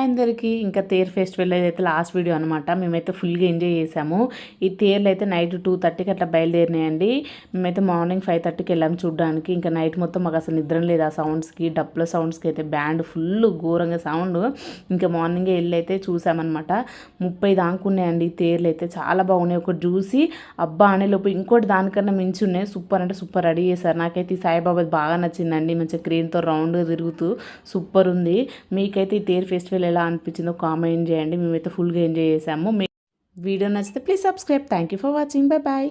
Hi అందరికీ. ఇంకా తేరు ఫెస్టివల్ అయితే లాస్ట్ వీడియో అనమాట. మేమైతే ఫుల్గా ఎంజాయ్ చేసాము. ఈ తేర్లు అయితే నైట్ 2:30కి అట్లా బయలుదేరినాయండి. మేమైతే మార్నింగ్ 5:30కి వెళ్ళాము చూడడానికి. ఇంకా నైట్ మొత్తం మాకు అసలు నిద్ర లేదు ఆ సౌండ్స్కి, డప్పుల సౌండ్స్కి అయితే బ్యాండ్ ఫుల్ ఘోరంగా సౌండ్. ఇంకా మార్నింగే వెళ్ళి అయితే చూసామన్నమాట. 30 దానుకున్నాయండి తేర్లు అయితే, చాలా బాగున్నాయి. ఒకటి చూసి అబ్బా అనేలోపు ఇంకోటి దానికన్నా మించి ఉన్నాయి. సూపర్ అంటే సూపర్ రెడీ చేశారు. నాకైతే ఈ సాయిబాబా బాగా నచ్చిందండి. మంచిగా క్రేన్తో రౌండ్గా తిరుగుతూ సూపర్ ఉంది. మీకైతే ఈ తేరు ఫెస్టివల్ ఎలా అనిపించిందో కామెంట్ చేయండి. మేమైతే ఫుల్గా ఎంజాయ్ చేసాము. వీడియో నచ్చితే please subscribe. Thank you for watching. Bye bye.